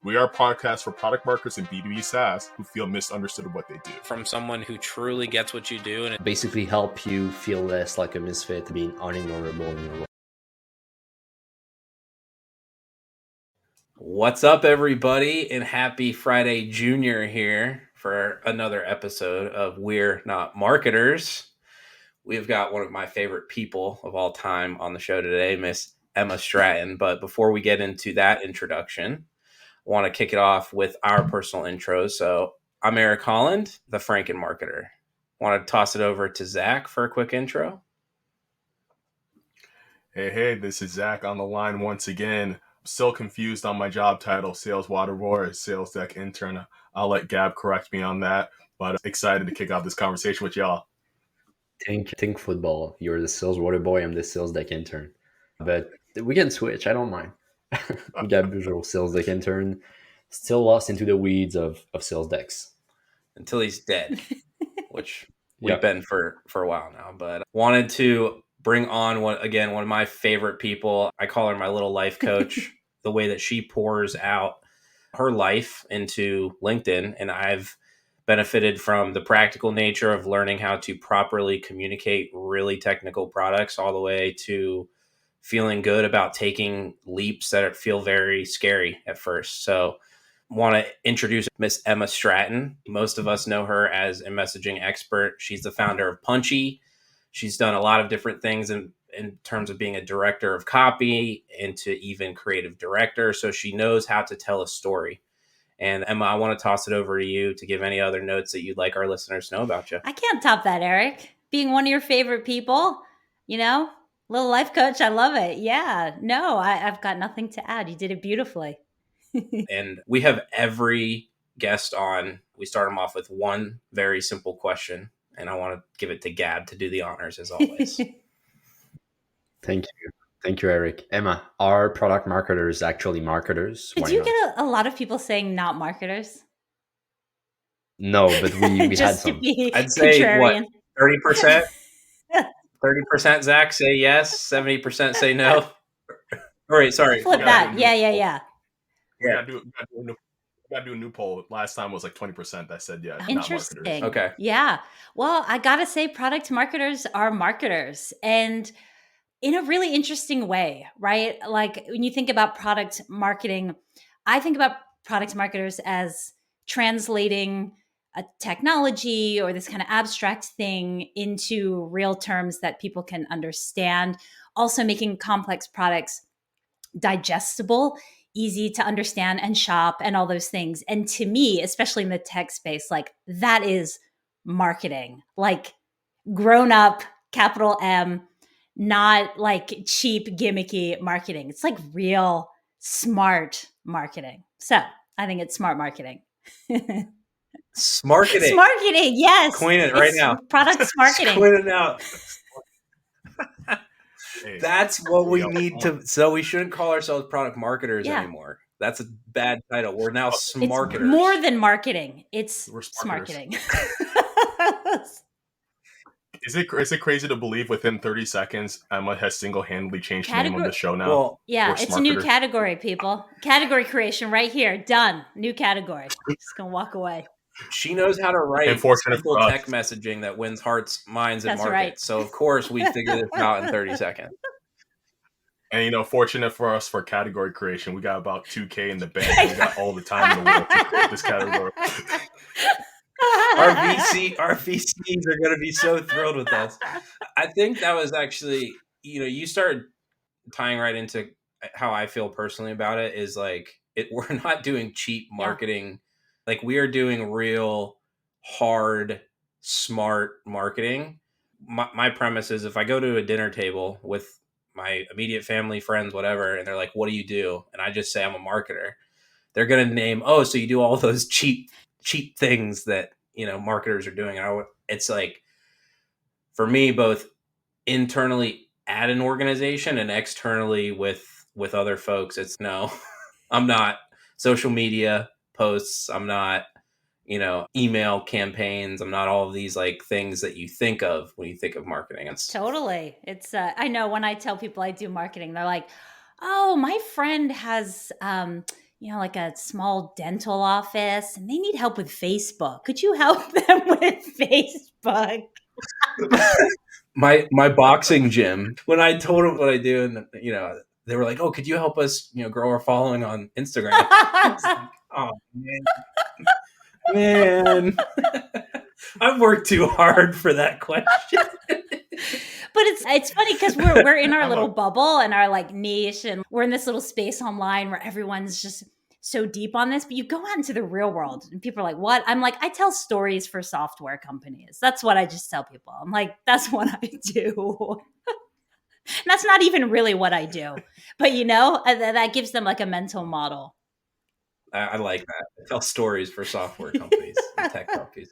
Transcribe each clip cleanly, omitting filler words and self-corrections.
We are a podcast for product marketers and B2B SaaS who feel misunderstood of what they do. From someone who truly gets what you do and basically help you feel less like a misfit, being unignorable in your role. What's up, everybody, and happy Friday Junior here for another episode of We're Not Marketers. We've got one of my favorite people of all time on the show today, Miss Emma Stratton. But before we get into that introduction, I want to kick it off with our personal intros. So I'm Eric Holland, the Franken marketer. Want to toss it over to Zach for a quick intro? Hey, this is Zach on the line once again. I'm still confused on my job title, Sales Water Roar, Sales Deck Intern. I'll let Gab correct me on that, but excited to kick off this conversation with y'all. Think football. You're the sales water boy. I'm the sales deck intern. But we can switch. I don't mind. Gab visual sales deck intern, still lost into the weeds of sales decks. Until he's dead, which we've been for a while now. But wanted to bring on one of my favorite people. I call her my little life coach. The way that she pours out her life into LinkedIn, and I've benefited from the practical nature of learning how to properly communicate really technical products, all the way to feeling good about taking leaps that feel very scary at first. So want to introduce Miss Emma Stratton. Most of us know her as a messaging expert. She's the founder of Punchy. She's done a lot of different things in terms of being a director of copy into even creative director. So she knows how to tell a story. And Emma, I want to toss it over to you to give any other notes that you'd like our listeners to know about you. I can't top that, Eric. Being one of your favorite people, little life coach. I love it. Yeah, no, I've got nothing to add. You did it beautifully. And we have every guest on. We start them off with one very simple question. And I want to give it to Gab to do the honors as always. Thank you, Eric. Emma, are product marketers actually marketers? Did you get a lot of people saying not marketers? No, but we had some. I'd say contrarian. What, 30%? 30% Zach say yes, 70% say no. All right, sorry. Flip that. Yeah. We gotta do a new poll. Last time was like 20% that said yeah. Interesting. Not marketers. Okay. Yeah. Well, I gotta say, product marketers are marketers, and in a really interesting way, right? Like when you think about product marketing, I think about product marketers as translating a technology or this kind of abstract thing into real terms that people can understand. Also making complex products digestible, easy to understand and shop and all those things. And to me, especially in the tech space, like that is marketing, like grown up, capital M, not like cheap, gimmicky marketing. It's like real smart marketing. So I think it's smart marketing. Smarketing. Smarketing, yes. Coin it right now. Product marketing. Coin it out. That's what we need to. So we shouldn't call ourselves product marketers anymore. That's a bad title. We're now smarketers. It's more than marketing. It's smarketing. Is it crazy to believe within 30 seconds Emma has single-handedly changed the name of the show now? Well, yeah, it's a new category, people. Category creation right here. Done. New category. Just gonna walk away. She knows how to write simple tech messaging that wins hearts, minds, and markets. Right. So of course we figured this out in 30 seconds. And fortunate for us for category creation, we got about 2K in the bank. And we got all the time in the world to create this category. Our VCs are going to be so thrilled with us. I think that was actually, you started tying right into how I feel personally about it is like, we're not doing cheap marketing. Yeah. Like we are doing real hard, smart marketing. My premise is if I go to a dinner table with my immediate family, friends, whatever, and they're like, what do you do? And I just say, I'm a marketer. They're going to name, so you do all those cheap things that, marketers are doing. And it's like, for me, both internally at an organization and externally with other folks, it's no, I'm not social media posts. I'm not, email campaigns. I'm not all of these like things that you think of when you think of marketing. Totally. It's, I know when I tell people I do marketing, they're like, oh, my friend has, like a small dental office, and they need help with Facebook. Could you help them with Facebook? My boxing gym, when I told them what I do, and they were like, "Oh, could you help us, grow our following on Instagram?" I was like, "Oh man, I've worked too hard for that question." But it's funny because we're in our little bubble and our like niche, and we're in this little space online where everyone's just so deep on this. But you go out into the real world and people are like, "What?" I'm like, I tell stories for software companies. That's what I just tell people. I'm like, that's what I do. And that's not even really what I do, but that gives them like a mental model. I like that. I tell stories for software companies and tech companies.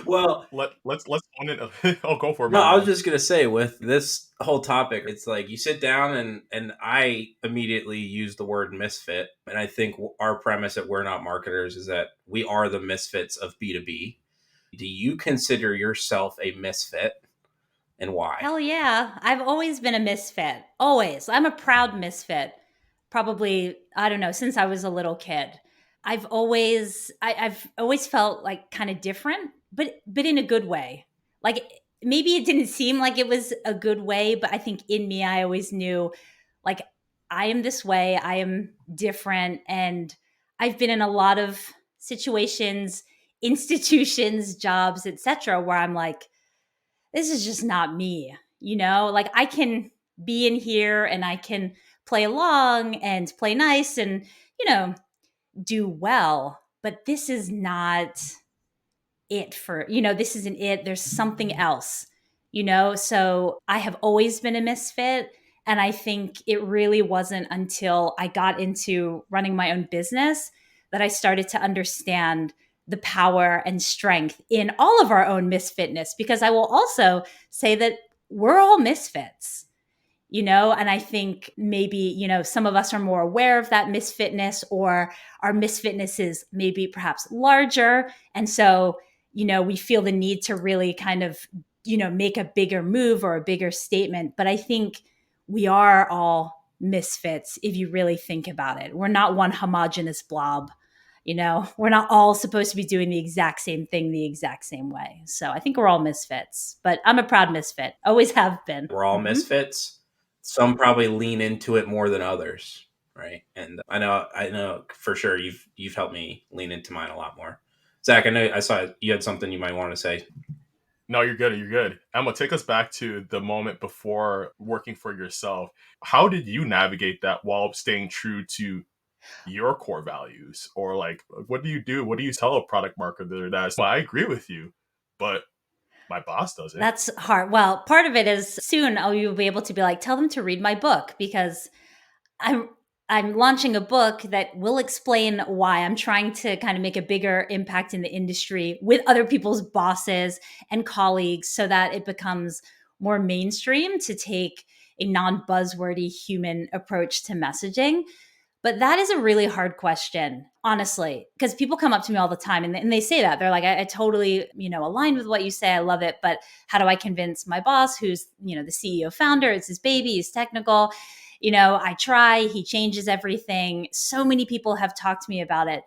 Well, let's own it. I'll go for it. No, I was just gonna say, with this whole topic, it's like you sit down and I immediately use the word misfit, and I think our premise at We're Not Marketers is that we are the misfits of B2B. Do you consider yourself a misfit, and why? Hell yeah, I've always been a misfit. Always, I'm a proud misfit. Probably, I don't know, since I was a little kid. I've always felt like kind of different, but in a good way. Like maybe it didn't seem like it was a good way, but I think in me I always knew like I am this way, I am different, and I've been in a lot of situations, institutions, jobs, etc., where I'm like, this is just not me, like I can be in here and I can play along and play nice and, do well, but this is not it for, this isn't it. There's something else, so I have always been a misfit. And I think it really wasn't until I got into running my own business that I started to understand the power and strength in all of our own misfitness, because I will also say that we're all misfits, and I think maybe, some of us are more aware of that misfitness, or our misfitness is maybe perhaps larger. And so, we feel the need to really kind of, make a bigger move or a bigger statement. But I think we are all misfits if you really think about it. We're not one homogenous blob. We're not all supposed to be doing the exact same thing the exact same way. So I think we're all misfits, but I'm a proud misfit. Always have been. We're all misfits. Some probably lean into it more than others, right? And I know for sure you've helped me lean into mine a lot more. Zach, I saw you had something you might want to say. No, you're good. You're good. Emma, take us back to the moment before working for yourself. How did you navigate that while staying true to your core values? Or like, what do you do? What do you tell a product marketer that's, well, I agree with you, but my boss doesn't? That's hard. Well, part of it is soon you'll be able to be like, tell them to read my book, because I'm launching a book that will explain why I'm trying to kind of make a bigger impact in the industry with other people's bosses and colleagues, so that it becomes more mainstream to take a non-buzzwordy human approach to messaging. But that is a really hard question, honestly, because people come up to me all the time and they say that. They're like, I totally, align with what you say. I love it. But how do I convince my boss, who's, the CEO founder? It's his baby. He's technical. I try. He changes everything. So many people have talked to me about it.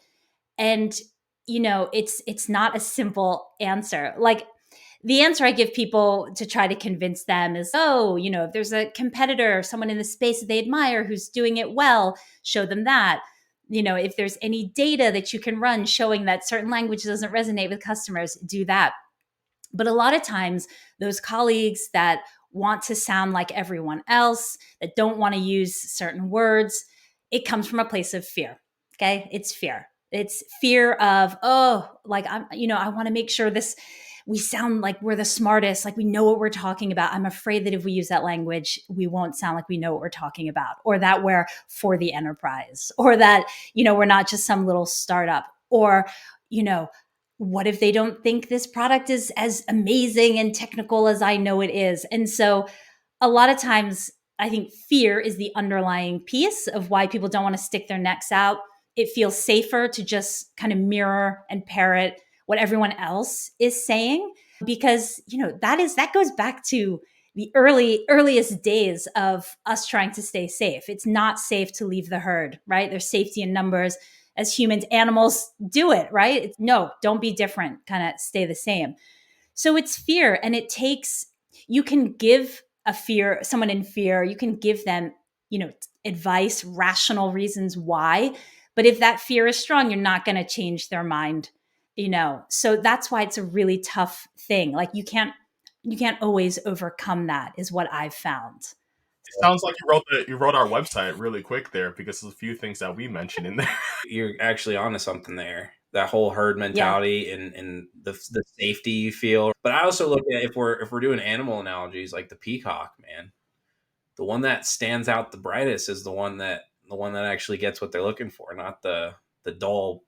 And, it's not a simple answer. Like, the answer I give people to try to convince them is, if there's a competitor or someone in the space that they admire who's doing it well, show them that. If there's any data that you can run showing that certain language doesn't resonate with customers, do that. But a lot of times, those colleagues that want to sound like everyone else, that don't want to use certain words, it comes from a place of fear. Okay. It's fear. It's fear of, I want to make sure we sound like we're the smartest, like we know what we're talking about. I'm afraid that if we use that language, we won't sound like we know what we're talking about, or that we're for the enterprise, or that, we're not just some little startup, or, what if they don't think this product is as amazing and technical as I know it is? And so a lot of times I think fear is the underlying piece of why people don't want to stick their necks out. It feels safer to just kind of mirror and parrot what everyone else is saying, because, that goes back to the earliest days of us trying to stay safe. It's not safe to leave the herd, right? There's safety in numbers. As humans, animals do it, right? No, don't be different, kind of stay the same. So it's fear, and it takes, you can give someone in fear, you can give them, advice, rational reasons why. But if that fear is strong, you're not going to change their mind, So that's why it's a really tough thing. Like you can't always overcome that, is what I've found. It sounds like you wrote our website really quick there, because there's a few things that we mentioned in there. You're actually onto something there. That whole herd mentality and the safety you feel. But I also look at, if we're doing animal analogies, like the peacock, man, the one that stands out the brightest is the one that actually gets what they're looking for, not the dull,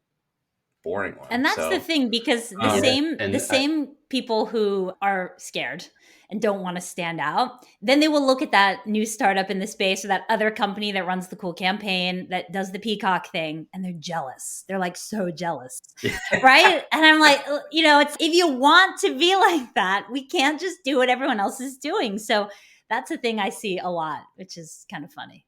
boring one. And that's the thing, because the same people who are scared and don't want to stand out, then they will look at that new startup in the space or that other company that runs the cool campaign that does the peacock thing, and they're jealous. They're like so jealous, right? And I'm like, it's, if you want to be like that, we can't just do what everyone else is doing. So that's a thing I see a lot, which is kind of funny.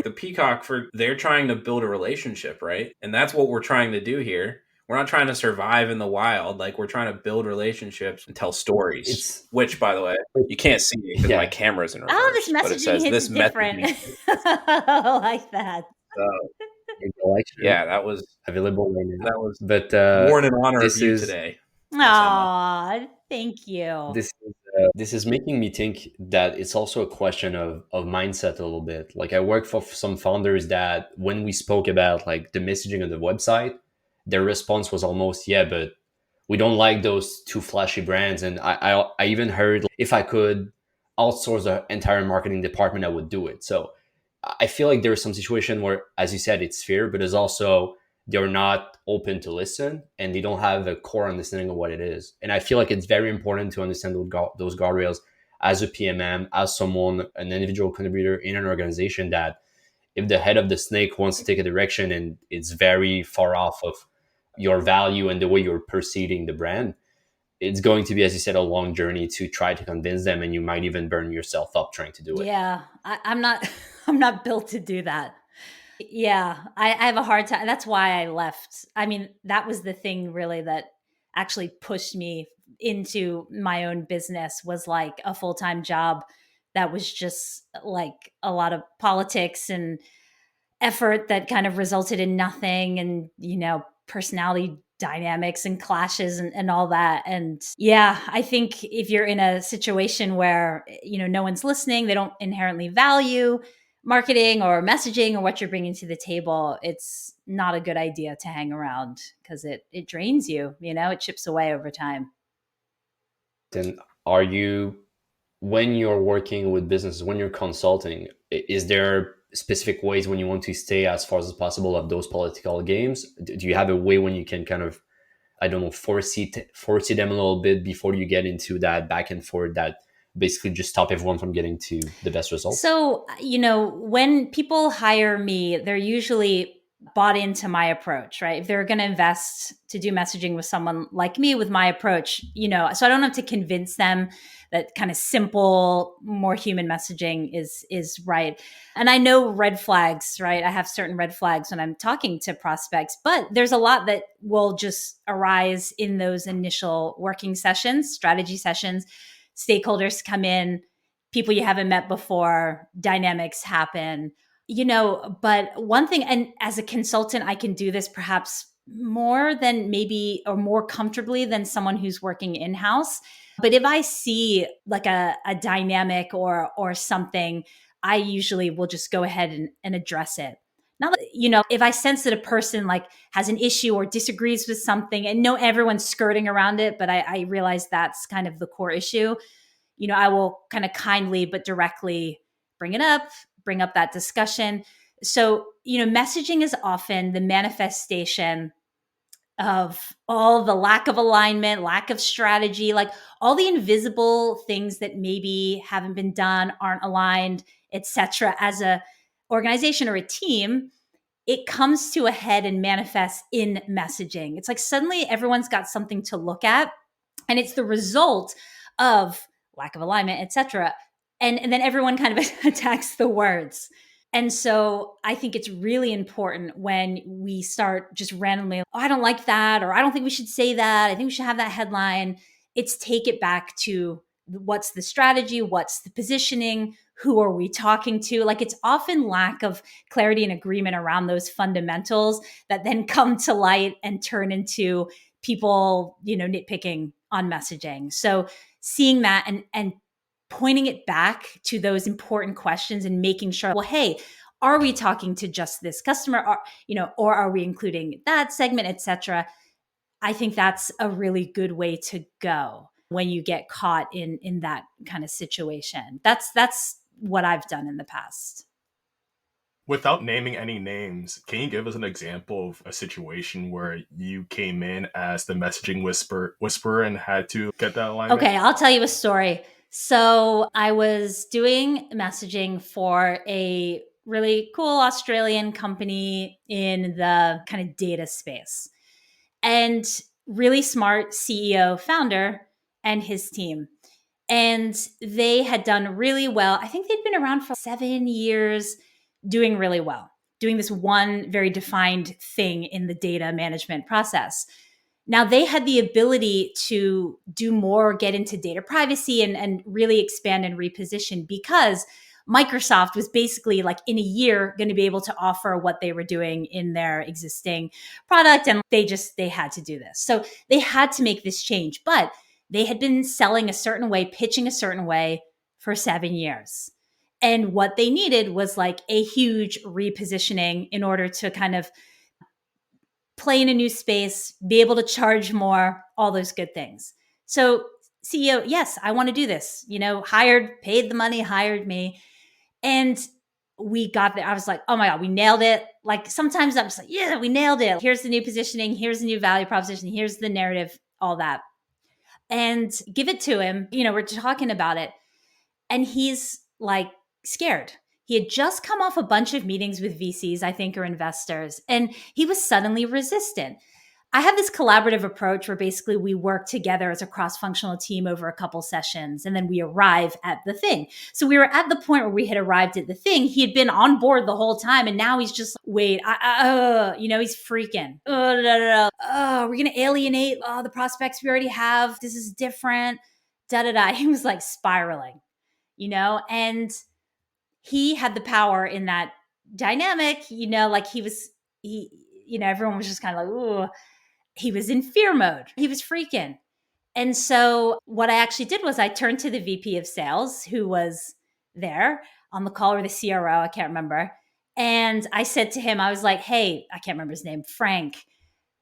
The peacock, they're trying to build a relationship, right? And that's what we're trying to do here. We're not trying to survive in the wild. Like, we're trying to build relationships and tell stories. Which, by the way, you can't see me because my camera's in reverse. Oh, this messaging is different. I like that. Yeah, that was available right now. That was but more in honor of you today. Aw, thank you. This is making me think that it's also a question of mindset a little bit. Like, I work for some founders that when we spoke about like the messaging on the website, their response was almost, yeah, but we don't like those too flashy brands. And I even heard, if I could outsource the entire marketing department, I would do it. So I feel like there's some situation where, as you said, it's fear, but there's also, they're not open to listen and they don't have a core understanding of what it is. And I feel like it's very important to understand those guardrails as a PMM, as someone, an individual contributor in an organization, that if the head of the snake wants to take a direction and it's very far off of your value and the way you're perceiving the brand, it's going to be, as you said, a long journey to try to convince them, and you might even burn yourself up trying to do it. Yeah, I'm not built to do that. Yeah, I have a hard time. That's why I left. I mean, that was the thing really that actually pushed me into my own business, was like a full-time job that was just like a lot of politics and effort that kind of resulted in nothing, and, personality dynamics and clashes and all that. And yeah, I think if you're in a situation where, no one's listening, they don't inherently value marketing or messaging or what you're bringing to the table, it's not a good idea to hang around, because it drains you, it chips away over time. Then are you, when you're working with businesses, when you're consulting, is there specific ways when you want to stay as far as possible of those political games? Do you have a way when you can kind of, I don't know, foresee them a little bit before you get into that back and forth that basically just stop everyone from getting to the best results? So, when people hire me, they're usually bought into my approach, right? If they're going to invest to do messaging with someone like me with my approach, so I don't have to convince them that kind of simple, more human messaging is right. And I know red flags, right? I have certain red flags when I'm talking to prospects, but there's a lot that will just arise in those initial working sessions, strategy sessions. Stakeholders come in, people you haven't met before, dynamics happen, but one thing, and as a consultant, I can do this perhaps more than maybe, or more comfortably than someone who's working in-house. But if I see like a dynamic or something, I usually will just go ahead and address it. Not that, if I sense that a person like has an issue or disagrees with something, and no, everyone's skirting around it, but I realize that's kind of the core issue, I will kind of kindly but directly bring up that discussion. So, messaging is often the manifestation of all the lack of alignment, lack of strategy, like all the invisible things that maybe haven't been done, aren't aligned, etc. As a organization or a team, it comes to a head and manifests in messaging. It's like suddenly everyone's got something to look at, and it's the result of lack of alignment, etc. And then everyone kind of attacks the words. And so I think it's really important when we start just randomly, oh, I don't like that, or I don't think we should say that. I think we should have that headline. It's take it back to what's the strategy? What's the positioning? Who are we talking to? Like, it's often lack of clarity and agreement around those fundamentals that then come to light and turn into people, nitpicking on messaging. So seeing that and pointing it back to those important questions and making sure, well, hey, are we talking to just this customer, or are we including that segment, etc. I think that's a really good way to go when you get caught in that kind of situation. That's what I've done in the past. Without naming any names, can you give us an example of a situation where you came in as the messaging whisperer and had to get that alignment? Okay, I'll tell you a story. So I was doing messaging for a really cool Australian company in the kind of data space, and really smart CEO founder and his team. And they had done really well. I think they'd been around for 7 years, doing really well, doing this one very defined thing in the data management process. Now they had the ability to do more, get into data privacy and really expand and reposition, because Microsoft was basically like in a year going to be able to offer what they were doing in their existing product. And they had to do this. So they had to make this change, but they had been selling a certain way, pitching a certain way for 7 years. And what they needed was like a huge repositioning in order to kind of play in a new space, be able to charge more, all those good things. So CEO, yes, I want to do this, paid the money, hired me. And we got there. I was like, oh my God, we nailed it. Like sometimes I'm just like, yeah, we nailed it. Here's the new positioning. Here's the new value proposition. Here's the narrative, all that. And give it to him. We're talking about it. And he's like scared. He had just come off a bunch of meetings with VCs, I think, or investors, and he was suddenly resistant. I have this collaborative approach where basically we work together as a cross-functional team over a couple sessions, and then we arrive at the thing. So we were at the point where we had arrived at the thing. He had been on board the whole time, and now he's just, wait, he's freaking. We're going to alienate the prospects we already have. This is different. Da-da-da. He was like spiraling, and he had the power in that dynamic, like everyone was just kind of like, ooh, he was in fear mode. He was freaking. And so what I actually did was I turned to the VP of sales who was there on the call, or the CRO, I can't remember. And I said to him, I was like, hey, I can't remember his name, Frank,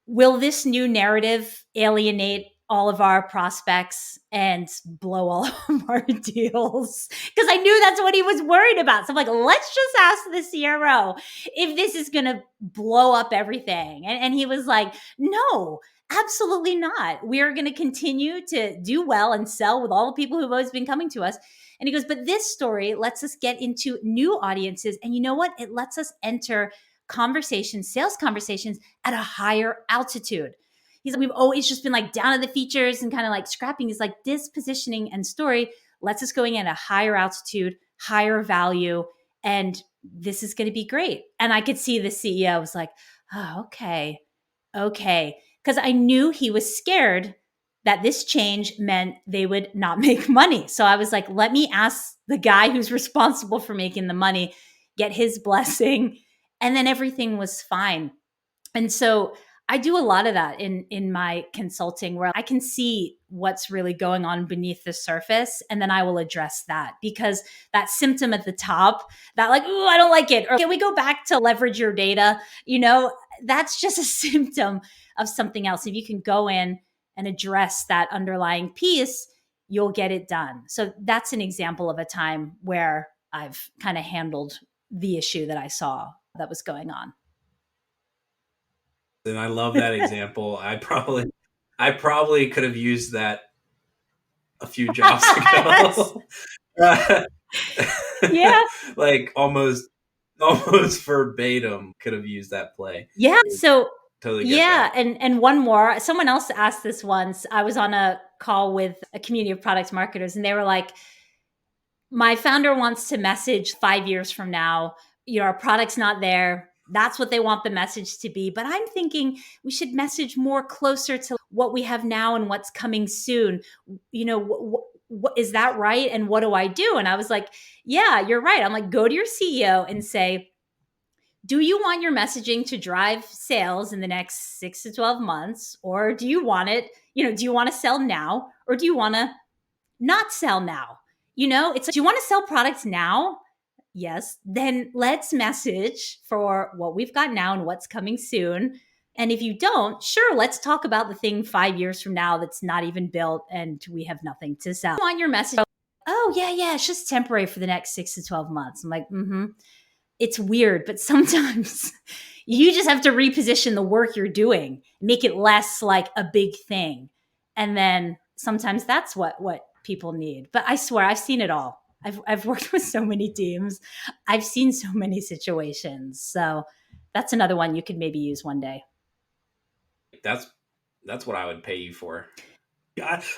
will this new narrative alienate all of our prospects and blow all of our deals? Because I knew that's what he was worried about. So I'm like, let's just ask the CRO if this is going to blow up everything. And he was like, no, absolutely not. We're going to continue to do well and sell with all the people who've always been coming to us. And he goes, but this story lets us get into new audiences. And you know what? It lets us enter sales conversations at a higher altitude. He's like, we've always just been like down at the features and kind of like scrapping. He's like, this positioning and story lets us going at a higher altitude, higher value, and this is going to be great. And I could see the CEO was like, oh, okay. Because I knew he was scared that this change meant they would not make money. So I was like, let me ask the guy who's responsible for making the money, get his blessing. And then everything was fine. And so I do a lot of that in my consulting, where I can see what's really going on beneath the surface, and then I will address that, because that symptom at the top, that like, oh, I don't like it, or can we go back to leverage your data? That's just a symptom of something else. If you can go in and address that underlying piece, you'll get it done. So that's an example of a time where I've kind of handled the issue that I saw that was going on. And I love that example. I probably could have used that a few jobs ago. Yeah. Like almost verbatim could have used that play. Yeah. So totally get that. And one more. Someone else asked this once. I was on a call with a community of product marketers, and they were like, my founder wants to message 5 years from now, our product's not there. That's what they want the message to be. But I'm thinking we should message more closer to what we have now and what's coming soon. Is that right? And what do I do? And I was like, yeah, you're right. I'm like, go to your CEO and say, do you want your messaging to drive sales in the next 6 to 12 months? Or do you want it, do you want to sell now? Or do you want to not sell now? It's like, do you want to sell products now? Yes. Then let's message for what we've got now and what's coming soon. And if you don't, sure, let's talk about the thing 5 years from now that's not even built and we have nothing to sell. You want your message? Oh, yeah, it's just temporary for the next 6 to 12 months. I'm like, it's weird, but sometimes you just have to reposition the work you're doing, make it less like a big thing. And then sometimes that's what people need. But I swear, I've seen it all. I've worked with so many teams. I've seen so many situations. So that's another one you could maybe use one day. That's what I would pay you for.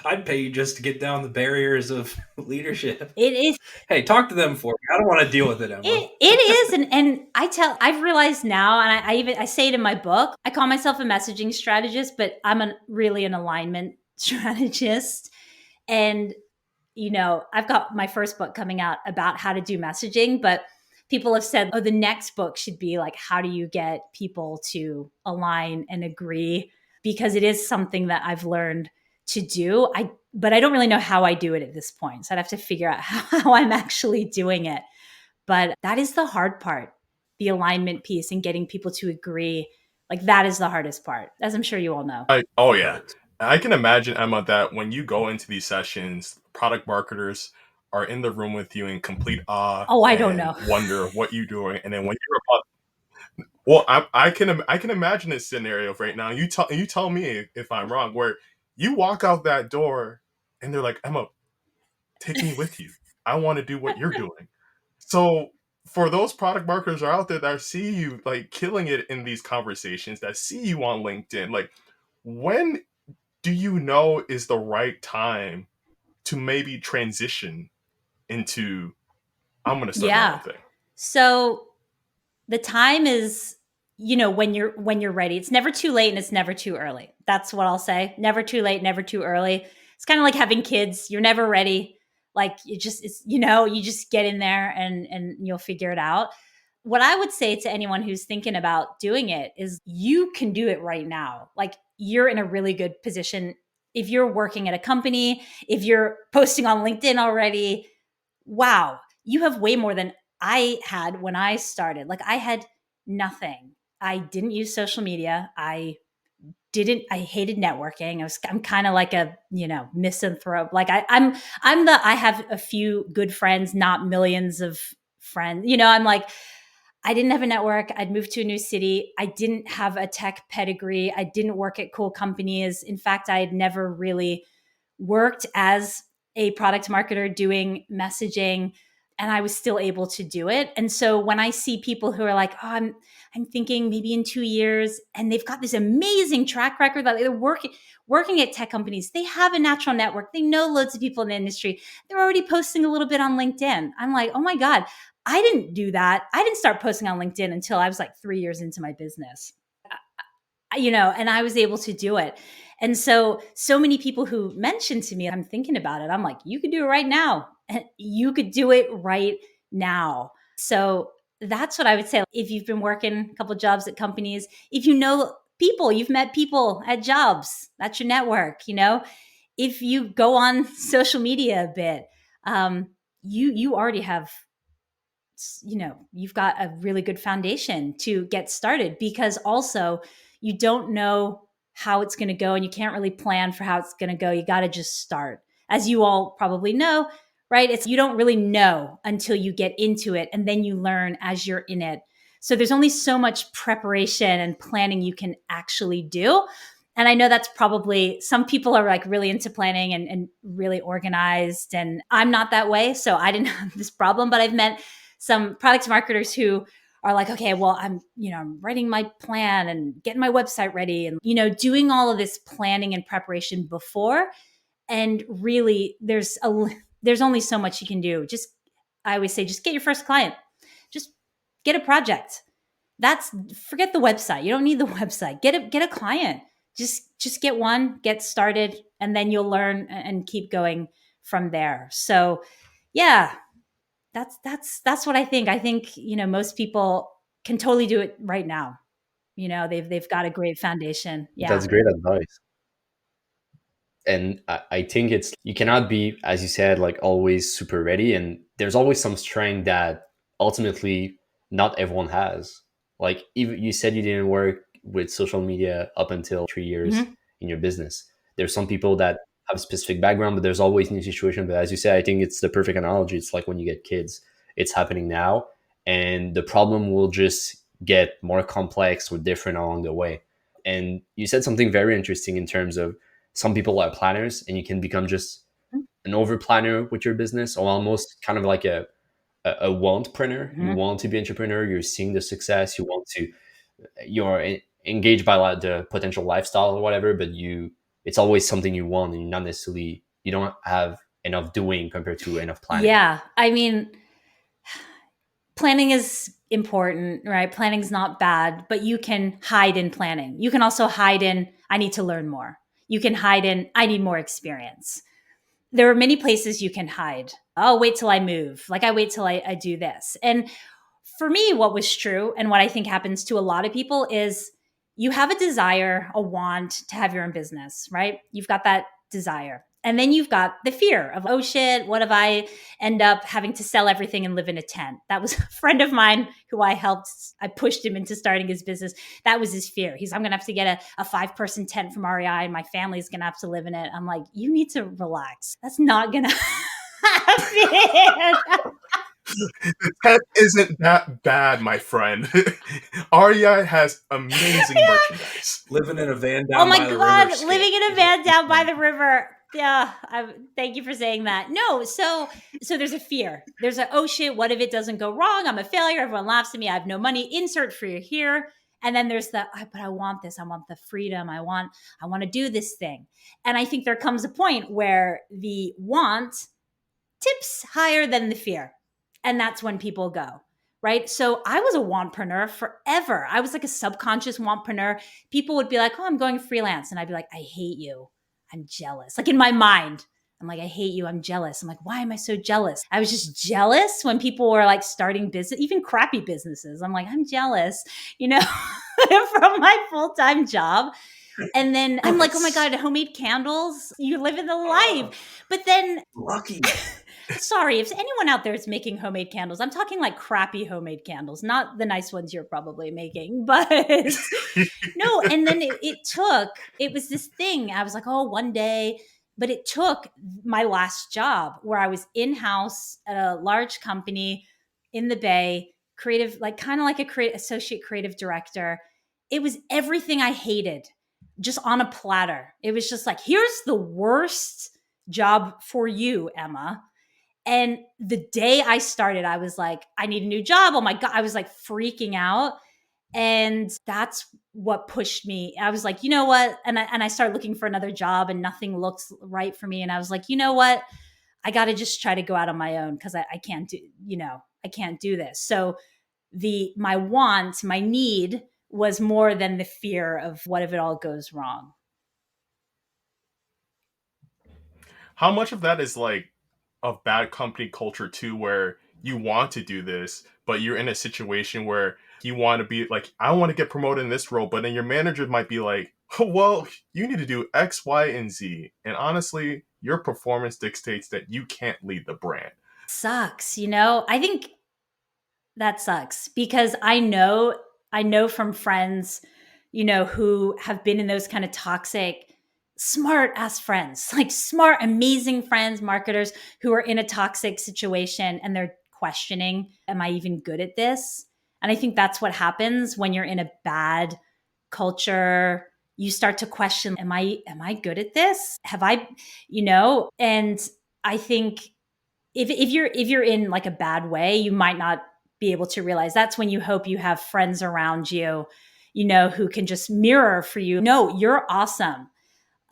I'd pay you just to get down the barriers of leadership. It is. Hey, talk to them for me. I don't want to deal with it, Emma. It is. And I've realized now, and I say it in my book, I call myself a messaging strategist, but I'm really an alignment strategist. And, I've got my first book coming out about how to do messaging, but people have said, the next book should be like, how do you get people to align and agree? Because it is something that I've learned to do. But I don't really know how I do it at this point. So I'd have to figure out how I'm actually doing it. But that is the hard part, the alignment piece and getting people to agree. Like that is the hardest part, as I'm sure you all know. Oh, yeah. I can imagine, Emma, that when you go into these sessions, product marketers are in the room with you in complete awe. Oh, I don't know. Wonder what you're doing. And then when you're well, I can imagine this scenario right now. You tell me if I'm wrong, where you walk out that door and they're like, Emma, take me with you. I want to do what you're doing. So for those product marketers are out there that see you like killing it in these conversations, that see you on LinkedIn, like when do you know is the right time to maybe transition into I'm going to start my own thing? So the time is, when you're ready. It's never too late and it's never too early. That's what I'll say. Never too late, never too early. It's kind of like having kids. You're never ready. Like you just get in there and you'll figure it out. What I would say to anyone who's thinking about doing it is you can do it right now. Like you're in a really good position. If you're working at a company, if you're posting on LinkedIn already, wow, you have way more than I had when I started. Like I had nothing. I didn't use social media. I hated networking. I'm kind of like a, misanthrope. Like I have a few good friends, not millions of friends. I'm like, I didn't have a network. I'd moved to a new city. I didn't have a tech pedigree. I didn't work at cool companies. In fact, I had never really worked as a product marketer doing messaging, and I was still able to do it. And so when I see people who are like, oh, I'm thinking maybe in 2 years, and they've got this amazing track record that they're working at tech companies. They have a natural network. They know loads of people in the industry. They're already posting a little bit on LinkedIn. I'm like, oh my God, I didn't do that. I didn't start posting on LinkedIn until I was like 3 years into my business, and I was able to do it. And so many people who mentioned to me, I'm thinking about it. I'm like, you could do it right now. You could do it right now. So that's what I would say. If you've been working a couple of jobs at companies, if you know people, you've met people at jobs, that's your network. If you go on social media a bit, you already have, you've got a really good foundation to get started, because also you don't know how it's going to go and you can't really plan for how it's going to go. You got to just start. As you all probably know, right? You don't really know until you get into it, and then you learn as you're in it. So there's only so much preparation and planning you can actually do. And I know that's probably, some people are like really into planning and really organized, and I'm not that way. So I didn't have this problem, but I've met some product marketers who are like, okay, well, I'm writing my plan and getting my website ready and, doing all of this planning and preparation before. And really, there's only so much you can do. I always say, just get your first client. Just get a project. Forget the website. You don't need the website. Get a client. Just get one, get started, and then you'll learn and keep going from there. So yeah, that's what I think. I think, most people can totally do it right now. They've got a great foundation. Yeah. That's great advice. And I think you cannot be, as you said, like always super ready. And there's always some strength that ultimately not everyone has. Like even you said you didn't work with social media up until 3 years in your business. There's some people that have a specific background, but there's always new situation. But as you said, I think it's the perfect analogy. It's like when you get kids, it's happening now. And the problem will just get more complex or different along the way. And you said something very interesting in terms of some people are planners and you can become just an over planner with your business, or almost kind of like a want-preneur. You want to be an entrepreneur, you're seeing the success, you're engaged by the potential lifestyle or whatever, but it's always something you want and you don't have enough doing compared to enough planning. Yeah. I mean, planning is important, right? Planning's not bad, but you can hide in planning. You can also hide in, I need to learn more. You can hide in, I need more experience. There are many places you can hide. I'll wait till I move. Like I wait till I do this. And for me, what was true and what I think happens to a lot of people is you have a desire, a want to have your own business, right? You've got that desire. And then you've got the fear of, oh shit, what if I end up having to sell everything and live in a tent? That was a friend of mine who I pushed him into starting his business. That was his fear. I'm going to have to get a 5-person tent from REI and my family's going to have to live in it. I'm like, you need to relax. That's not going to happen. The tent isn't that bad, my friend. REI has amazing merchandise. Living in a van down by the river. Oh my God, living in a van down by the river. Yeah, thank you for saying that. No, so there's a fear. There's oh shit, what if it doesn't go wrong? I'm a failure. Everyone laughs at me. I have no money. Insert fear here. And then there's but I want this. I want the freedom. I want to do this thing. And I think there comes a point where the want tips higher than the fear. And that's when people go, right? So I was a wantpreneur forever. I was like a subconscious wantpreneur. People would be like, oh, I'm going freelance. And I'd be like, I hate you. I'm jealous. Like in my mind, I'm like, I hate you. I'm jealous. I'm like, why am I so jealous? I was just jealous when people were like starting business, even crappy businesses. I'm like, I'm jealous, from my full-time job. And then I'm like, oh my God, homemade candles. You live in the life. But then lucky. Sorry, if anyone out there is making homemade candles, I'm talking like crappy homemade candles, not the nice ones you're probably making, but no. And then it was this thing. I was like, oh, one day, but it took my last job where I was in-house at a large company in the Bay, creative, like kind of like associate creative director. It was everything I hated just on a platter. It was just like, here's the worst job for you, Emma. And the day I started, I was like, I need a new job. Oh my God. I was like freaking out. And that's what pushed me. I was like, you know what? And I started looking for another job and nothing looks right for me. And I was like, you know what? I got to just try to go out on my own because I can't do this. So my need was more than the fear of what if it all goes wrong. How much of that is like a bad company culture too, where you want to do this, but you're in a situation where you want to be like, I want to get promoted in this role, but then your manager might be like, oh, well, you need to do X, Y, and Z. And honestly, your performance dictates that you can't lead the brand. Sucks, I think that sucks because I know from friends, who have been in those kind of toxic, smart ass friends, like smart, amazing friends, marketers who are in a toxic situation and they're questioning, am I even good at this? And I think that's what happens when you're in a bad culture. You start to question, am I good at this? Have I, and I think if you're in like a bad way, you might not be able to realize. That's when you hope you have friends around you, who can just mirror for you. No, you're awesome.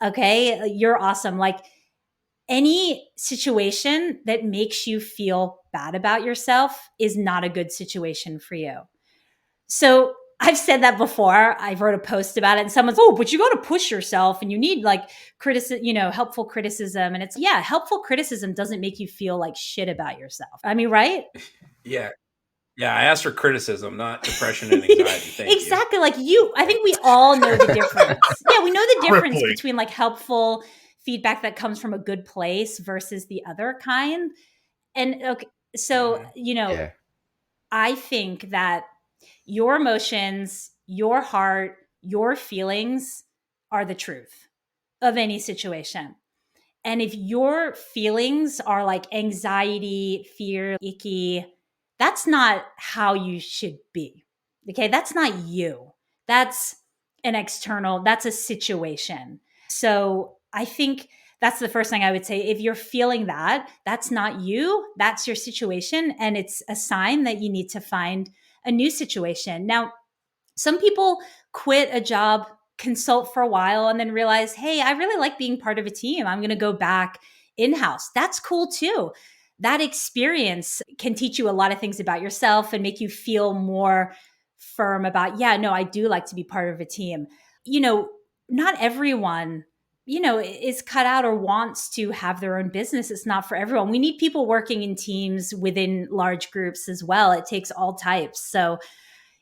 Okay. You're awesome. Like any situation that makes you feel bad about yourself is not a good situation for you. So I've said that before. I wrote a post about it and someone's, oh, but you got to push yourself and you need like helpful criticism. And it's, yeah, helpful criticism doesn't make you feel like shit about yourself. I mean, right? Yeah. Yeah. I asked for criticism, not depression and anxiety. Thank exactly. Like I think we all know the difference. Yeah. We know the difference Crippling. between like helpful feedback that comes from a good place versus the other kind. And okay, so, Yeah. I think that your emotions, your heart, your feelings are the truth of any situation. And if your feelings are like anxiety, fear, icky, that's not how you should be. Okay. That's not you. That's that's a situation. So I think that's the first thing I would say. If you're feeling that, that's not you, that's your situation. And it's a sign that you need to find a new situation. Now, some people quit a job, consult for a while, and then realize, hey, I really like being part of a team. I'm going to go back in-house. That's cool too. That experience can teach you a lot of things about yourself and make you feel more firm about, yeah, no, I do like to be part of a team. Not everyone, is cut out or wants to have their own business. It's not for everyone. We need people working in teams within large groups as well. It takes all types. So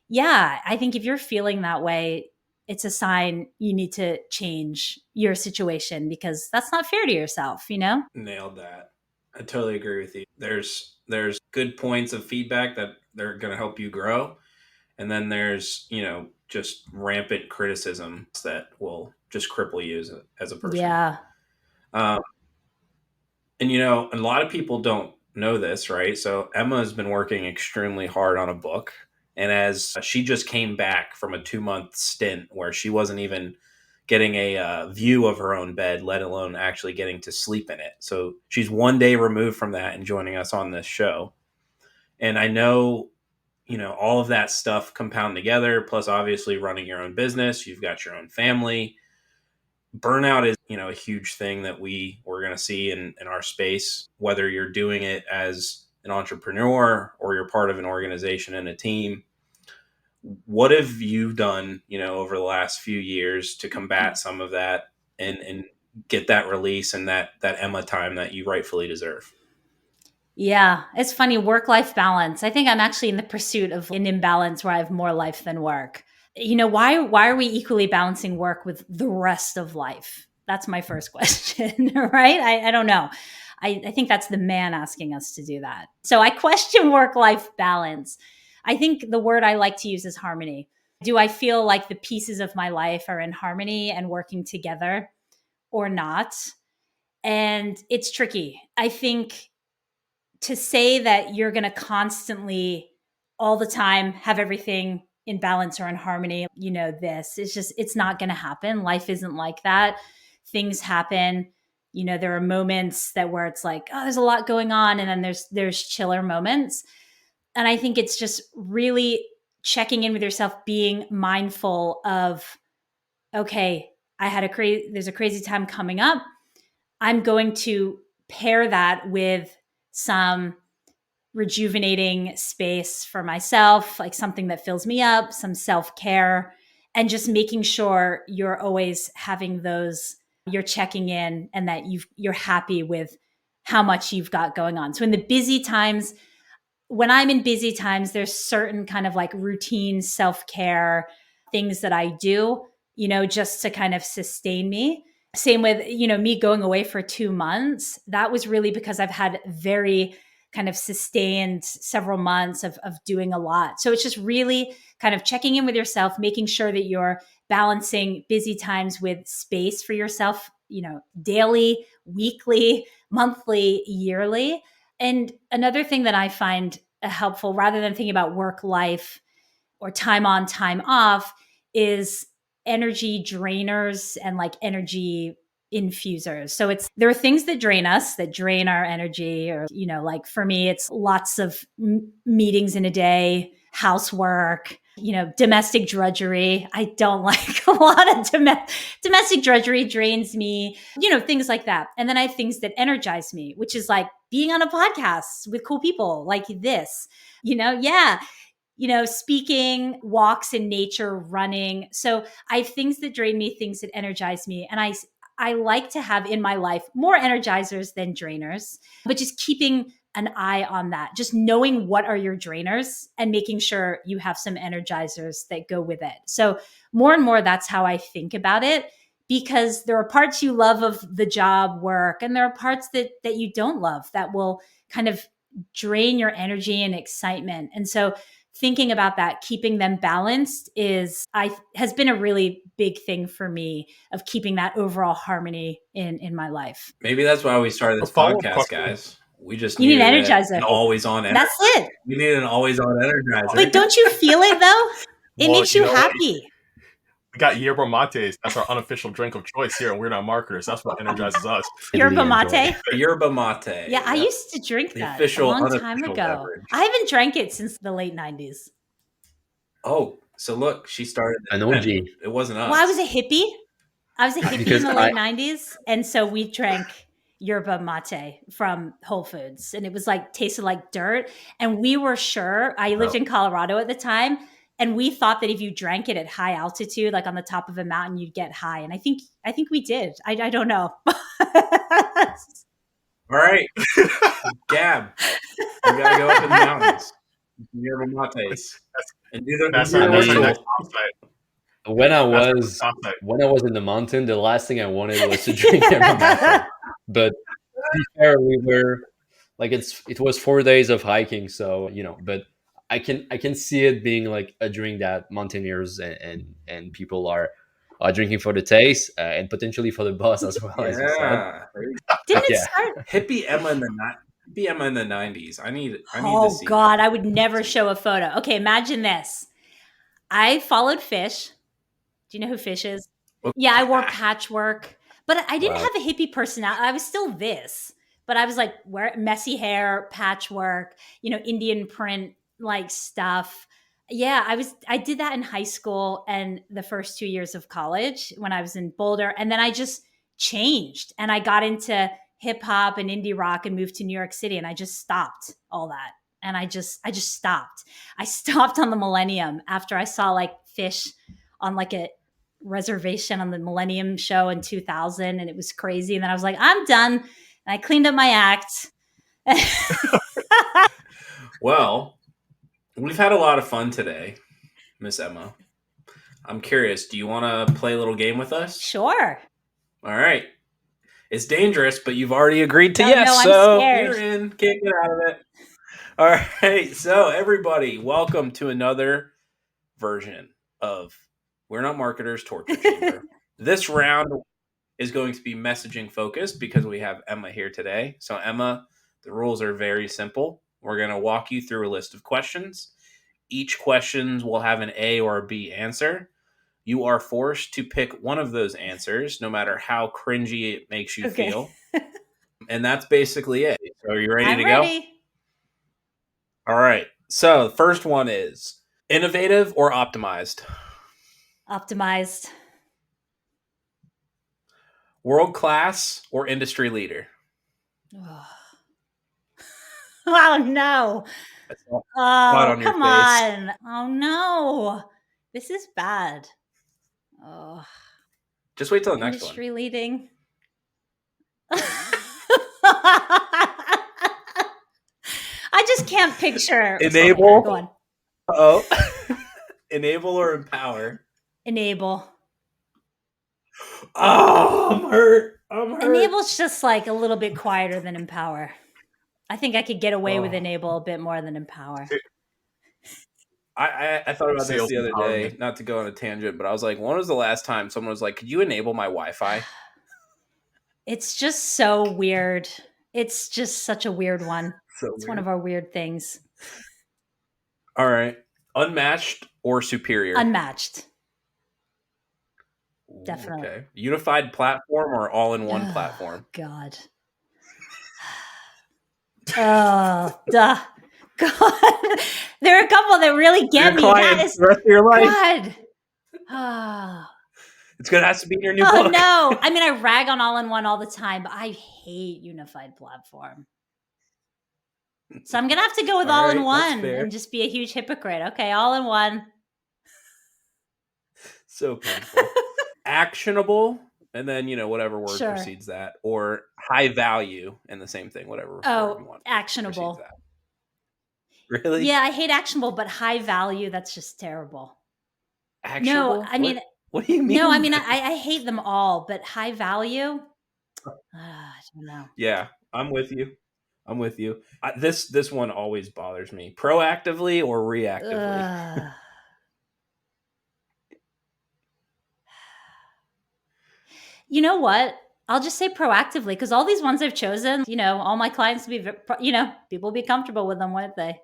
yeah, I think if you're feeling that way, it's a sign you need to change your situation because that's not fair to yourself, Nailed that. I totally agree with you. There's good points of feedback that they're going to help you grow. And then there's, just rampant criticism that will just cripple you as a person. Yeah. And, a lot of people don't know this, right? So Emma has been working extremely hard on a book. And as she just came back from a 2-month stint where she wasn't even getting a view of her own bed, let alone actually getting to sleep in it. So she's one day removed from that and joining us on this show. And I know, all of that stuff compound together, plus obviously running your own business, you've got your own family. Burnout is, a huge thing that we're going to see in our space, whether you're doing it as an entrepreneur or you're part of an organization and a team. What have you done, over the last few years to combat some of that and get that release and that Emma time that you rightfully deserve? Yeah, it's funny, work-life balance. I think I'm actually in the pursuit of an imbalance where I have more life than work. Why are we equally balancing work with the rest of life? That's my first question, right? I don't know. I think that's the man asking us to do that. So I question work-life balance. I think the word I like to use is harmony. Do I feel like the pieces of my life are in harmony and working together or not? And it's tricky. I think to say that you're going to constantly all the time have everything in balance or in harmony, it's not going to happen. Life isn't like that. Things happen. There are moments where it's like, oh, there's a lot going on. And then there's chiller moments. And I think it's just really checking in with yourself, being mindful of, okay, there's a crazy time coming up. I'm going to pair that with some rejuvenating space for myself, like something that fills me up, some self-care, and just making sure you're always having those, you're checking in and that you're happy with how much you've got going on. So in the busy times, when I'm in busy times, there's certain kind of like routine self-care things that I do, just to kind of sustain me. Same with, me going away for 2 months. That was really because I've had very kind of sustained several months of doing a lot. So it's just really kind of checking in with yourself, making sure that you're balancing busy times with space for yourself, daily, weekly, monthly, yearly. And another thing that I find helpful, rather than thinking about work life or time on, time off, is energy drainers and like energy infusers. So there are things that drain us, that drain our energy, or, like for me, it's lots of meetings in a day, housework, domestic drudgery. I don't like a lot of domestic drudgery drains me, things like that. And then I have things that energize me, which is like being on a podcast with cool people like this, speaking, walks in nature, running. So I have things that drain me, things that energize me. And I like to have in my life more energizers than drainers, but just keeping an eye on that, just knowing what are your drainers and making sure you have some energizers that go with it. So more and more, that's how I think about it, because there are parts you love of the job work, and there are parts that you don't love that will kind of drain your energy and excitement. And so thinking about that, keeping them balanced has been a really big thing for me, of keeping that overall harmony in my life. Maybe that's why we started this podcast, guys. We just need an energizer. An always on. That's it. We need an always on energizer. But don't you feel it though? It makes you happy. We got yerba mates. That's our unofficial drink of choice here, and we're not marketers. That's what energizes us. Yerba mate? Yerba mate. Yeah, I used to drink that a long time ago. Beverage. I haven't drank it since the late 90s. Oh, so look, she started. An OG. It wasn't us. Well, I was a hippie. I was a hippie in the late 90s, and so we drank yerba mate from Whole Foods, and it was like tasted like dirt. And we were sure. I lived in Colorado at the time. And we thought that if you drank it at high altitude, like on the top of a mountain, you'd get high. And I think we did. I don't know. All right. Gab, you gotta go up in the mountains. Yerba mates. And do the When I was in the mountain, the last thing I wanted was to drink yerba mate. But to be fair, we were like, it was 4 days of hiking, so but I can see it being like a drink that mountaineers and people are drinking for the taste and potentially for the buzz as well. As you said. Didn't it start hippie Emma in the 90s? I need to see. Oh God, I would never show a photo. Okay, imagine this. I followed Fish. Do you know who Fish is? Okay. Yeah, I wore patchwork, but I didn't have a hippie personality. I was still this, but I was like messy hair, patchwork, Indian print like stuff. Yeah, I did that in high school and the first 2 years of college when I was in Boulder. And then I just changed and I got into hip hop and indie rock and moved to New York City, and I just stopped all that. And I just stopped. I stopped on the Millennium after I saw like Fish on like a reservation on the Millennium show in 2000, and it was crazy. And then I was like, I'm done. And I cleaned up my act. Well, we've had a lot of fun today, Miss Emma. I'm curious, do you want to play a little game with us? Sure. All right. It's dangerous, but you've already agreed to yes, so you're in. Can't get out of it. All right. So, everybody, welcome to another version of We're Not Marketers Torture Chamber. This round is going to be messaging focused because we have Emma here today. So, Emma, the rules are very simple. We're going to walk you through a list of questions. Each question will have an A or a B answer. You are forced to pick one of those answers, no matter how cringy it makes you feel. And that's basically it. So are you ready to go? Ready. All right. So the first one is innovative or optimized? Optimized. World class or industry leader? Oh no. Oh, come on. Oh no. This is bad. Oh. Just wait till the next one. Industry leading. I just can't picture. Enable. Go on. Oh. Enable or empower? Enable. Oh, I'm hurt. Enable's just like a little bit quieter than empower. I think I could get away with enable a bit more than empower. I thought about this the other day, not to go on a tangent, but I was like, when was the last time someone was like, could you enable my Wi-Fi? It's just so weird. It's just such a weird one. It's one of our weird things. All right. Unmatched or superior? Unmatched. Definitely. Okay. Unified platform or all-in-one platform? God. Oh, duh. God. There are a couple that really get Your me. That clients is the rest of your life. God. Oh. It's gonna have to be in your new Oh book. no. I mean, I rag on all-in-one all the time, but I hate unified platform. So I'm gonna have to go with All right, all-in-one that's fair. and just be a huge hypocrite. Okay, all-in-one. So painful. Actionable, and then whatever word Sure. precedes that, or high value, and the same thing, whatever word you Oh, want actionable. precedes that. Really? Yeah, I hate actionable, but high value, that's just terrible. Actionable? No, I mean, what do you mean? no, I mean, I hate them all, but high value, I don't know. Yeah, I'm with you. This one always bothers me. Proactively or reactively? Ugh. You know what? I'll just say proactively, because all these ones I've chosen, all my clients will be, people will be comfortable with them, won't they?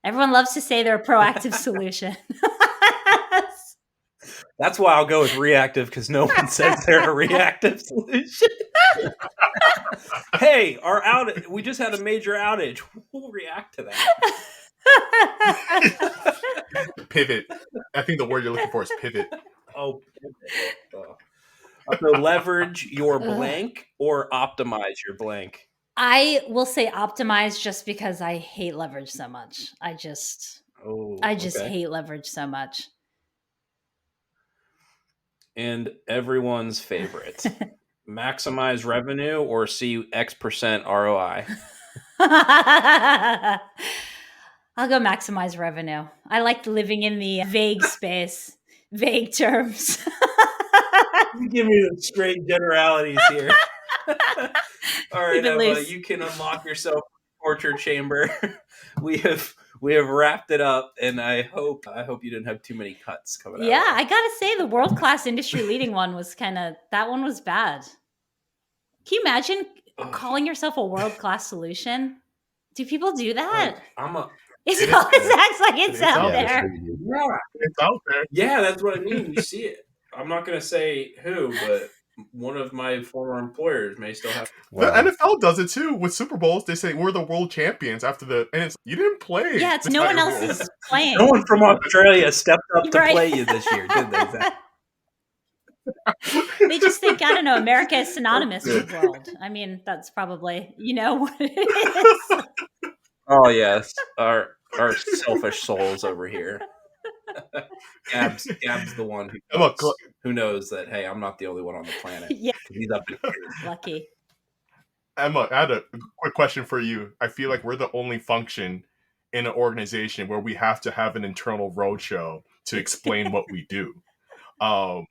Everyone loves to say they're a proactive solution. That's why I'll go with reactive, because no one says they're a reactive solution. Hey, we just had a major outage. We'll react to that. Pivot. I think the word you're looking for is pivot. Oh, pivot. Oh. So leverage your blank or optimize your blank. I will say optimize, just because I hate leverage so much. I just hate leverage so much. And everyone's favorite. Maximize revenue or see X% ROI. I'll go maximize revenue. I like living in the vague space, vague terms. You give me the straight generalities here. All right, Emma, you can unlock yourself from the torture chamber. We have wrapped it up, and I hope you didn't have too many cuts coming out. Yeah, I gotta say the world-class industry leading one was that one was bad. Can you imagine calling yourself a world-class solution? Do people do that? It acts like it's out there. Yeah, it's out there. Yeah, that's what I mean. You see it. I'm not going to say who, but one of my former employers may still have. Wow. The NFL does it too with Super Bowls. They say we're the world champions after and it's you didn't play. Yeah, it's no one else is playing. No one from Australia stepped up to play you this year, did they? They just think, I don't know, America is synonymous with world. I mean, that's probably what it is. Oh yes, our selfish souls over here. Gab's the one who knows that, hey, I'm not the only one on the planet. Yeah, he's up in here. Lucky. Emma, I had a quick question for you. I feel like we're the only function in an organization where we have to have an internal roadshow to explain what we do. From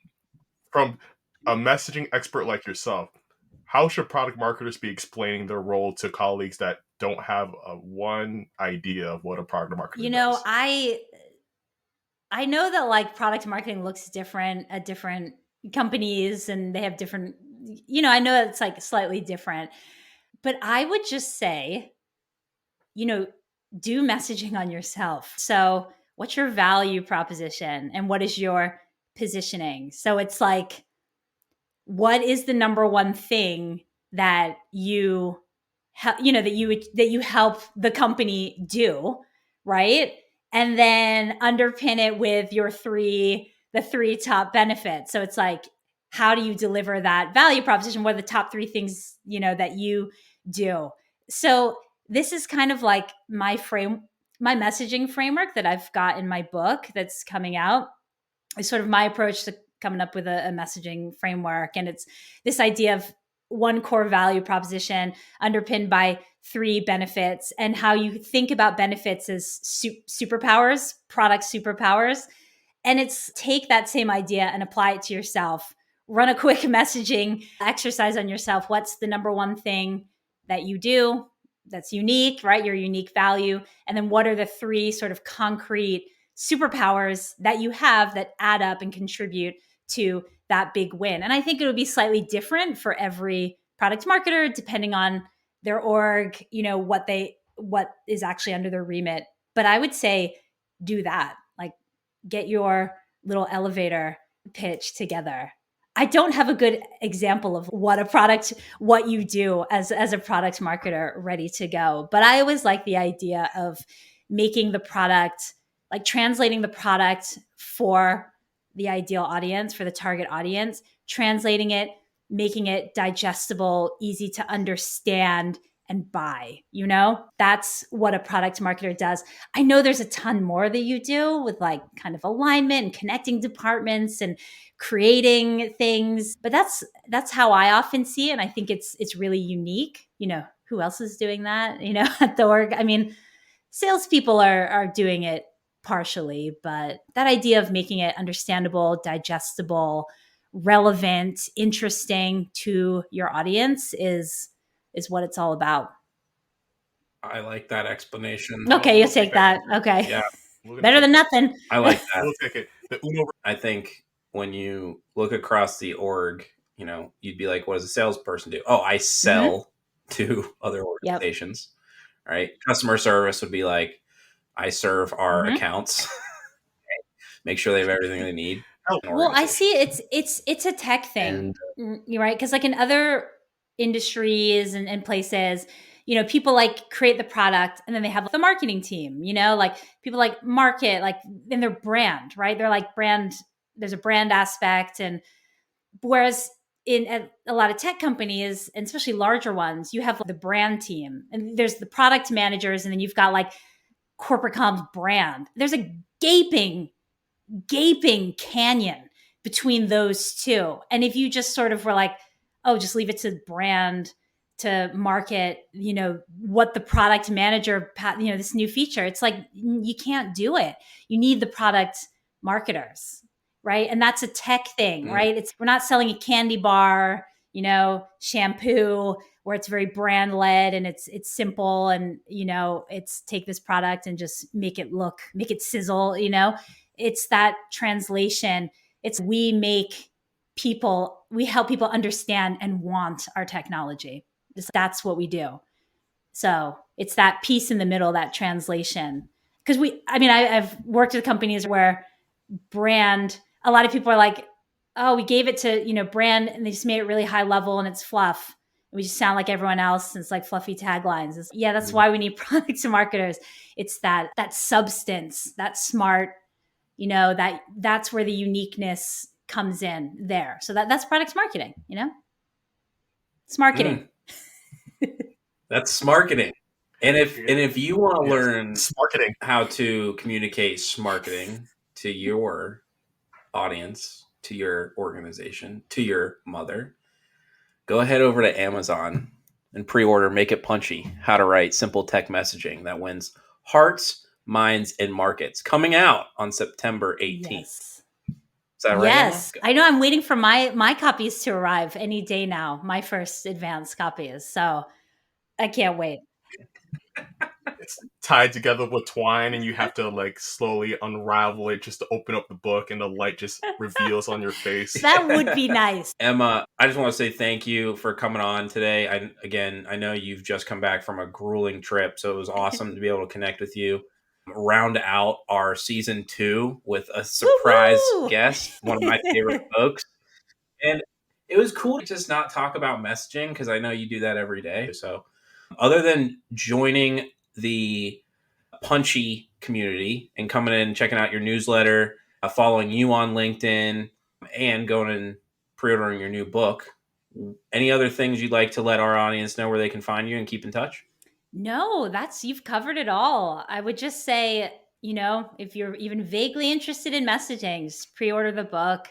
a messaging expert like yourself, how should product marketers be explaining their role to colleagues that don't have one idea of what a product marketer does? I know that product marketing looks different at different companies, and they have different, I know it's slightly different, but I would just say, do messaging on yourself. So what's your value proposition and what is your positioning? So it's what is the number one thing that you that you help the company do, right? And then underpin it with the three top benefits. So it's how do you deliver that value proposition? What are the top three things, that you do? So this is kind of my messaging framework that I've got in my book that's coming out. It's sort of my approach to coming up with a messaging framework. And it's this idea of one core value proposition underpinned by three benefits, and how you think about benefits as superpowers, product superpowers. And it's take that same idea and apply it to yourself. Run a quick messaging exercise on yourself. What's the number one thing that you do that's unique, right? Your unique value. And then what are the three sort of concrete superpowers that you have that add up and contribute to that big win? And I think it would be slightly different for every product marketer, depending on their org, what is actually under their remit. But I would say do that. Get your little elevator pitch together. I don't have a good example of what you do as a product marketer ready to go. But I always like the idea of making the product, like translating the product for the ideal audience, for the target audience, translating it, making it digestible, easy to understand and buy. That's what a product marketer does. I know there's a ton more that you do with like kind of alignment and connecting departments and creating things, but that's how I often see it. And I think it's really unique. Who else is doing that? At the org. I mean, salespeople are doing it partially, but that idea of making it understandable, digestible, relevant, interesting to your audience is what it's all about. I like that explanation. Okay, you'll take that. Okay. Yeah. Better than nothing. I like that. We'll take it. I think when you look across the org, you'd be like, what does a salesperson do? Oh, I sell to other organizations, right? Customer service would be like, I serve our accounts, make sure they have everything they need. Well, I see it's a tech thing, right? Because like in other industries and places, people like create the product and then they have the marketing team, like people like market, like in their brand, right? They're like brand, there's a brand aspect. And whereas in a lot of tech companies, and especially larger ones, you have the brand team and there's the product managers, and then you've got like corporate comms brand. There's a gaping canyon between those two. And if you just sort of were like, oh, just leave it to brand to market, what the product manager, this new feature, it's like, you can't do it. You need the product marketers, right? And that's a tech thing, right? We're not selling a candy bar, shampoo, where it's very brand led and it's simple and, it's take this product and just make it sizzle, It's that translation. We help people understand and want our technology. That's what we do. So it's that piece in the middle, that translation. Because I've worked with companies where brand, a lot of people are like, oh, we gave it to, brand, and they just made it really high level and it's fluff. We just sound like everyone else. And it's like fluffy taglines. That's why we need products and marketers. It's that substance, that smart, that's where the uniqueness comes in there. So that's product marketing, It's marketing. That's marketing. And if you want to learn marketing, how to communicate marketing to your audience, to your organization, to your mother, go ahead over to Amazon and pre-order Make It Punchy, How to Write Simple Tech Messaging That Wins Hearts, Minds, and Markets, coming out on September 18th. Yes. Is that right? Yes. I know. I'm waiting for my copies to arrive any day now, my first advanced copies. So I can't wait. It's tied together with twine and you have to like slowly unravel it just to open up the book and the light just reveals on your face. That would be nice. Emma, I just want to say thank you for coming on today. I know you've just come back from a grueling trip, so it was awesome to be able to connect with you. Round out our season 2 with a surprise guest, one of my favorite folks. And it was cool to just not talk about messaging because I know you do that every day. So other than joining the Punchy community and coming in and checking out your newsletter, following you on LinkedIn, and going and pre-ordering your new book, any other things you'd like to let our audience know where they can find you and keep in touch? No, you've covered it all. I would just say, if you're even vaguely interested in messaging, just pre-order the book.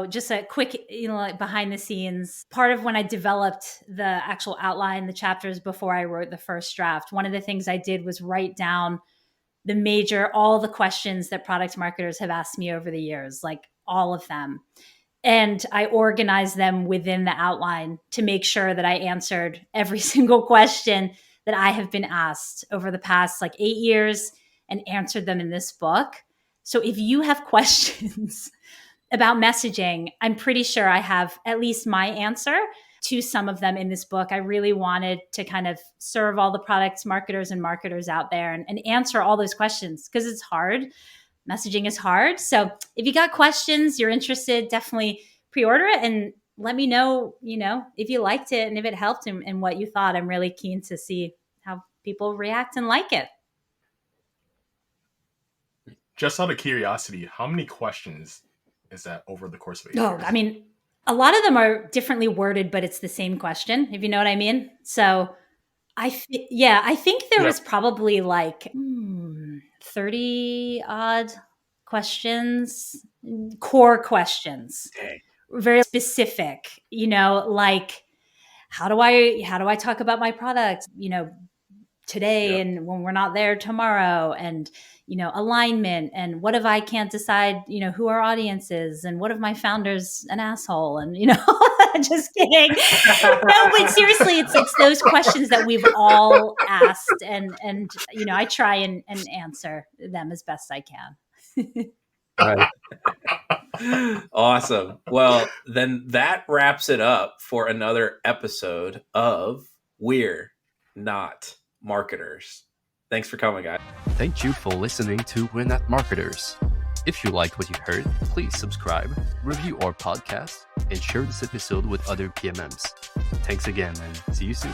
Just a quick, like behind the scenes part of when I developed the actual outline, the chapters before I wrote the first draft. One of the things I did was write down all the questions that product marketers have asked me over the years, like all of them. And I organized them within the outline to make sure that I answered every single question that I have been asked over the past 8 years and answered them in this book. So if you have questions about messaging, I'm pretty sure I have at least my answer to some of them in this book. I really wanted to kind of serve all the product marketers and marketers out there and answer all those questions because it's hard. Messaging is hard. So if you got questions, you're interested, definitely pre-order it and let me know, if you liked it and if it helped and what you thought. I'm really keen to see how people react and like it. Just out of curiosity, how many questions is that over the course of 8 Oh, years? I mean, a lot of them are differently worded, but it's the same question, if you know what I mean. So I think there was probably like 30 odd questions, core questions, very specific, like how do I talk about my product, today and when we're not there tomorrow, and alignment, and what if I can't decide who our audience is, and what if my founder's an asshole, and just kidding. No, but seriously, it's those questions that we've all asked, and I try and answer them as best I can. Right. Awesome. Well, then that wraps it up for another episode of We're Not Marketers. Thanks for coming, guys. Thank you for listening to We're Not Marketers. If you liked what you heard, please subscribe, review our podcast, and share this episode with other PMMs. Thanks again, and see you soon.